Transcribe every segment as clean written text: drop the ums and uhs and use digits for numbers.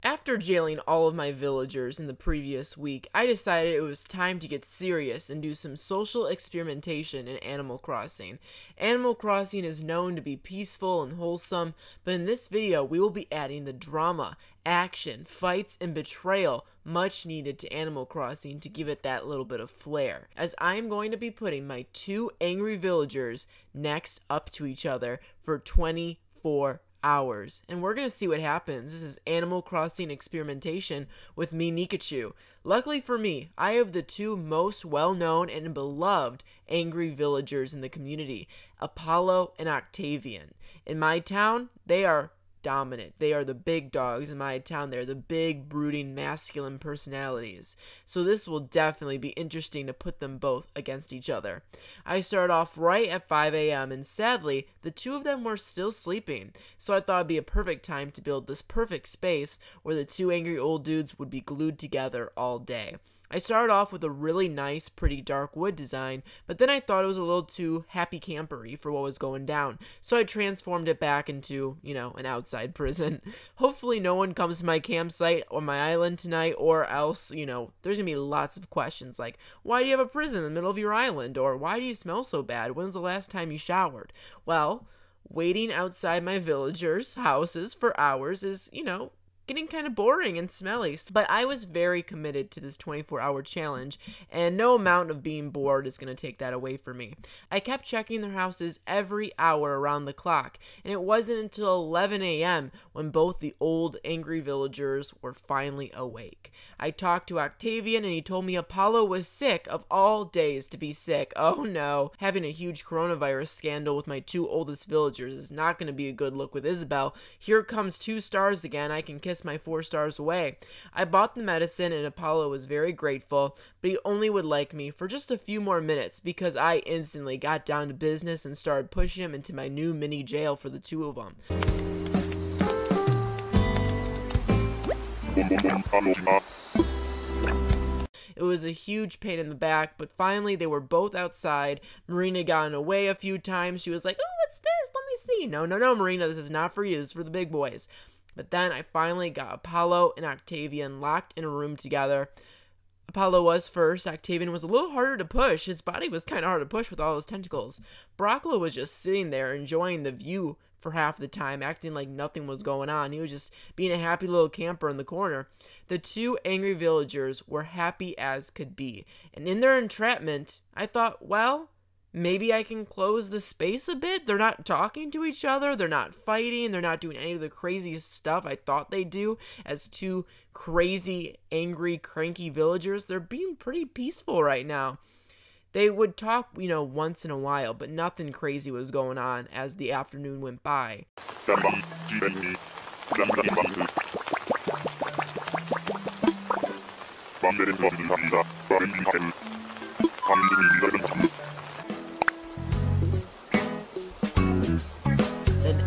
After jailing all of my villagers in the previous week, I decided it was time to get serious and do some social experimentation in Animal Crossing. Animal Crossing is known to be peaceful and wholesome, but in this video we will be adding the drama, action, fights, and betrayal much needed to Animal Crossing to give it that little bit of flair, as I am going to be putting my two angry villagers next up to each other for 24 hours, and we're gonna see what happens. This is Animal Crossing experimentation with me, Nikachu. Luckily for me, I have the two most well-known and beloved angry villagers in the community, Apollo and Octavian. In my town, they are dominant. They are the big dogs in my town. They're the big, brooding, masculine personalities. So this will definitely be interesting to put them both against each other. I started off right at 5 a.m. and sadly, the two of them were still sleeping. So I thought it'd be a perfect time to build this perfect space where the two angry old dudes would be glued together all day. I started off with a really nice, pretty dark wood design, but then I thought it was a little too happy campery for what was going down, so I transformed it back into, an outside prison. Hopefully no one comes to my campsite or my island tonight, or else, there's gonna be lots of questions like, why do you have a prison in the middle of your island? Or why do you smell so bad? When's the last time you showered? Well, waiting outside my villagers' houses for hours is, getting kind of boring and smelly, but I was very committed to this 24-hour challenge, and no amount of being bored is going to take that away from me. I kept checking their houses every hour around the clock, and it wasn't until 11 a.m. when both the old angry villagers were finally awake. I talked to Octavian, and he told me Apollo was sick of all days to be sick. Oh no, having a huge coronavirus scandal with my two oldest villagers is not going to be a good look with Isabel. Here comes 2 stars again. I can kiss my 4 stars away. I bought the medicine and Apollo was very grateful, but he only would like me for just a few more minutes because I instantly got down to business and started pushing him into my new mini jail for the two of them. It was a huge pain in the back, but finally they were both outside. Marina got in the way a few times. She was like, "Oh, what's this? Let me see." No, Marina, this is not for you. This is for the big boys. But then I finally got Apollo and Octavian locked in a room together. Apollo was first. Octavian was a little harder to push. His body was kind of hard to push with all those tentacles. Broccolo was just sitting there enjoying the view for half the time, acting like nothing was going on. He was just being a happy little camper in the corner. The two angry villagers were happy as could be. And in their entrapment, I thought, well, maybe I can close the space a bit. They're not talking to each other. They're not fighting. They're not doing any of the crazy stuff I thought they do as two crazy, angry, cranky villagers. They're being pretty peaceful right now. They would talk, once in a while, but nothing crazy was going on as the afternoon went by.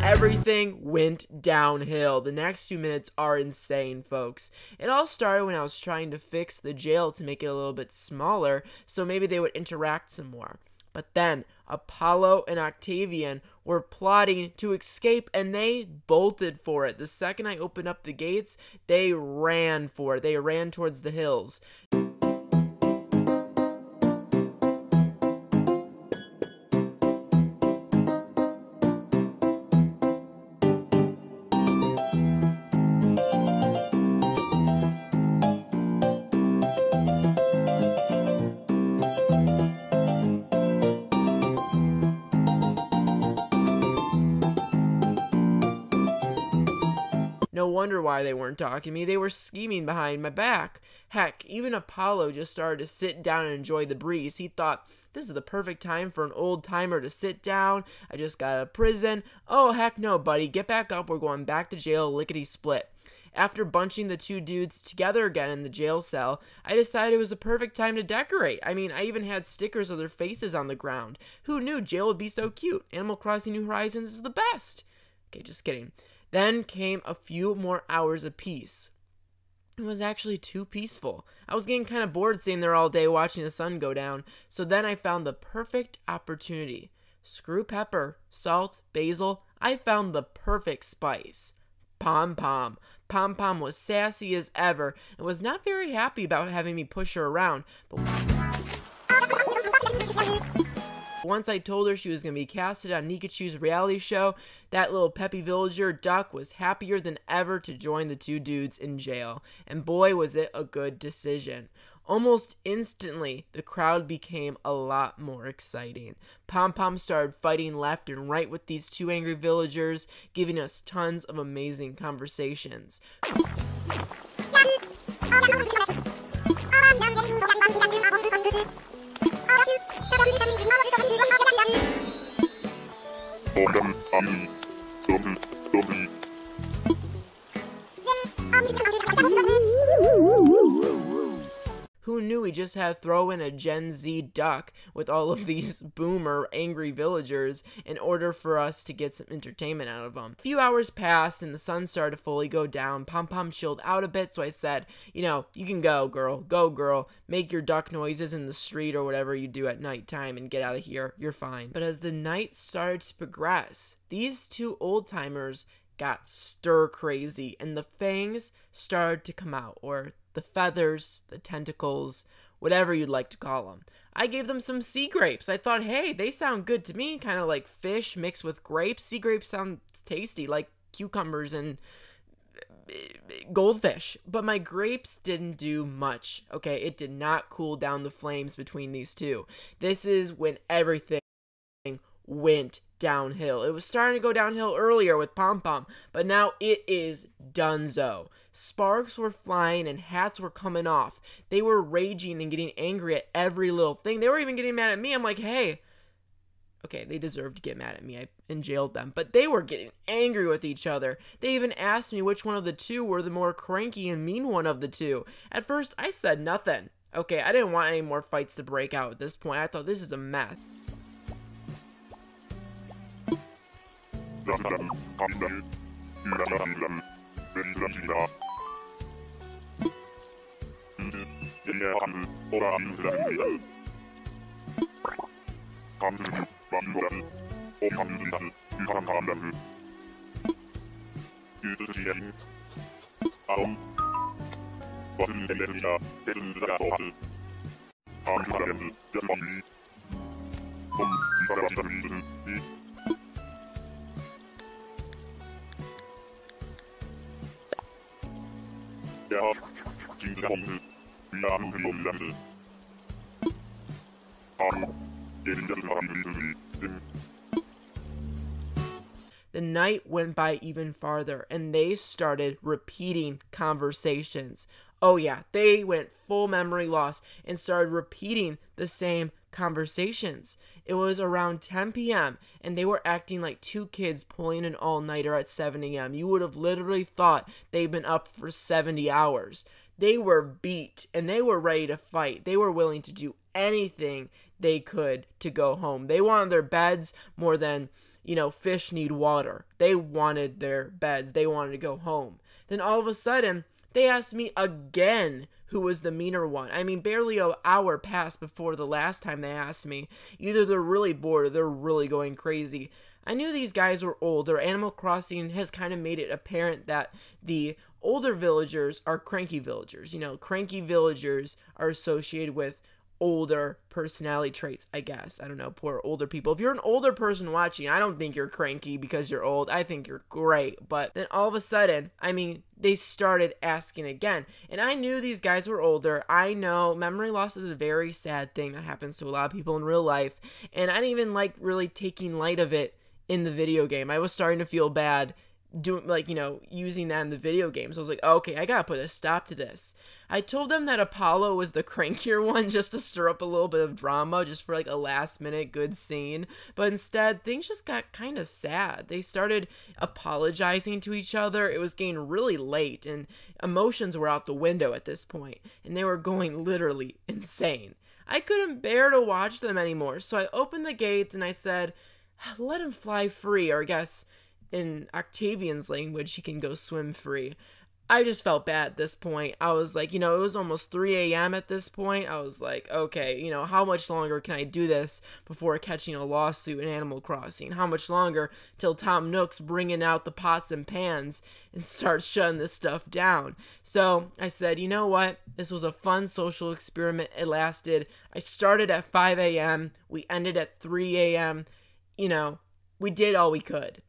Everything went downhill. The next few minutes are insane, folks. It all started when I was trying to fix the jail to make it a little bit smaller, so maybe they would interact some more. But then Apollo and Octavian were plotting to escape, and they bolted for it. The second I opened up the gates, they ran for it. They ran towards the hills. No wonder why they weren't talking to me. They were scheming behind my back. Heck, even Apollo just started to sit down and enjoy the breeze. He thought, this is the perfect time for an old timer to sit down. I just got out of prison. Oh, heck no, buddy. Get back up. We're going back to jail lickety-split. After bunching the two dudes together again in the jail cell, I decided it was a perfect time to decorate. I mean, I even had stickers of their faces on the ground. Who knew jail would be so cute? Animal Crossing New Horizons is the best. Okay, just kidding. Then came a few more hours of peace. It was actually too peaceful. I was getting kind of bored sitting there all day watching the sun go down, so then I found the perfect opportunity. Screw pepper, salt, basil, I found the perfect spice. Pom-Pom. Pom-Pom was sassy as ever and was not very happy about having me push her around. But once I told her she was going to be casted on Nikachu's reality show, that little peppy villager duck was happier than ever to join the two dudes in jail. And boy, was it a good decision. Almost instantly, the crowd became a lot more exciting. Pom-Pom started fighting left and right with these two angry villagers, giving us tons of amazing conversations. Who knew we just had to throw in a Gen Z duck with all of these boomer angry villagers in order for us to get some entertainment out of them. A few hours passed and the sun started to fully go down. Pom-Pom chilled out a bit, so I said, you know, you can go girl, make your duck noises in the street or whatever you do at nighttime and get out of here, you're fine. But as the night started to progress, these two old-timers got stir crazy and the fangs started to come out, or the feathers, the tentacles, whatever you'd like to call them. I gave them some sea grapes. I thought, hey, they sound good to me, kind of like fish mixed with grapes. Sea grapes sound tasty, like cucumbers and goldfish. But my grapes didn't do much, okay? It did not cool down the flames between these two. This is when everything went downhill. It was starting to go downhill earlier with Pom-Pom, but now it is donezo. Sparks were flying and hats were coming off. They were raging and getting angry at every little thing. They were even getting mad at me. I'm like, hey, okay, they deserved to get mad at me. I jailed them, but they were getting angry with each other. They even asked me which one of the two were the more cranky and mean one of the two. At first, I said nothing. Okay, I didn't want any more fights to break out at this point. I thought this is a mess. The night went by even farther, and they started repeating conversations. Oh yeah, they went full memory loss and started repeating the same conversations. It was around 10 p.m. and they were acting like two kids pulling an all-nighter at 7 a.m. You would have literally thought they'd been up for 70 hours. They were beat and they were ready to fight. They were willing to do anything they could to go home. They wanted their beds more than, fish need water. They wanted their beds. They wanted to go home. Then all of a sudden, they asked me again who was the meaner one. I mean, barely an hour passed before the last time they asked me. Either they're really bored or they're really going crazy. I knew these guys were older. Animal Crossing has kind of made it apparent that the older villagers are cranky villagers. Cranky villagers are associated with older personality traits, I guess. I don't know, poor older people. If you're an older person watching, I don't think you're cranky because you're old. I think you're great. But then all of a sudden, they started asking again. And I knew these guys were older. I know memory loss is a very sad thing that happens to a lot of people in real life. And I didn't even like really taking light of it in the video game. I was starting to feel bad using that in the video games. I was like, okay, I gotta put a stop to this. I told them that Apollo was the crankier one just to stir up a little bit of drama, just for like a last minute good scene. But instead, things just got kind of sad. They started apologizing to each other. It was getting really late and emotions were out the window at this point, and they were going literally insane. I couldn't bear to watch them anymore, so I opened the gates and I said, let him fly free, or I guess in Octavian's language, he can go swim free. I just felt bad at this point. I was like, it was almost 3 a.m. at this point. I was like, okay, how much longer can I do this before catching a lawsuit in Animal Crossing? How much longer till Tom Nook's bringing out the pots and pans and starts shutting this stuff down? So I said, you know what? This was a fun social experiment. It lasted. I started at 5 a.m. We ended at 3 a.m. We did all we could.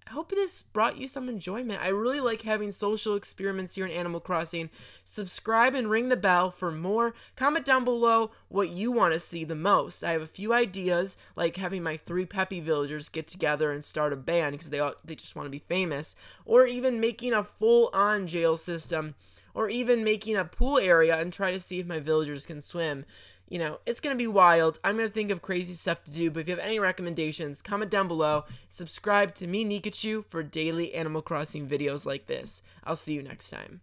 I hope this brought you some enjoyment. I really like having social experiments here in Animal Crossing. Subscribe and ring the bell for more. Comment down below what you want to see the most. I have a few ideas, like having my 3 peppy villagers get together and start a band because they just want to be famous, or even making a full-on jail system, or even making a pool area and try to see if my villagers can swim. It's going to be wild. I'm going to think of crazy stuff to do, but if you have any recommendations, comment down below. Subscribe to me, Nikachu, for daily Animal Crossing videos like this. I'll see you next time.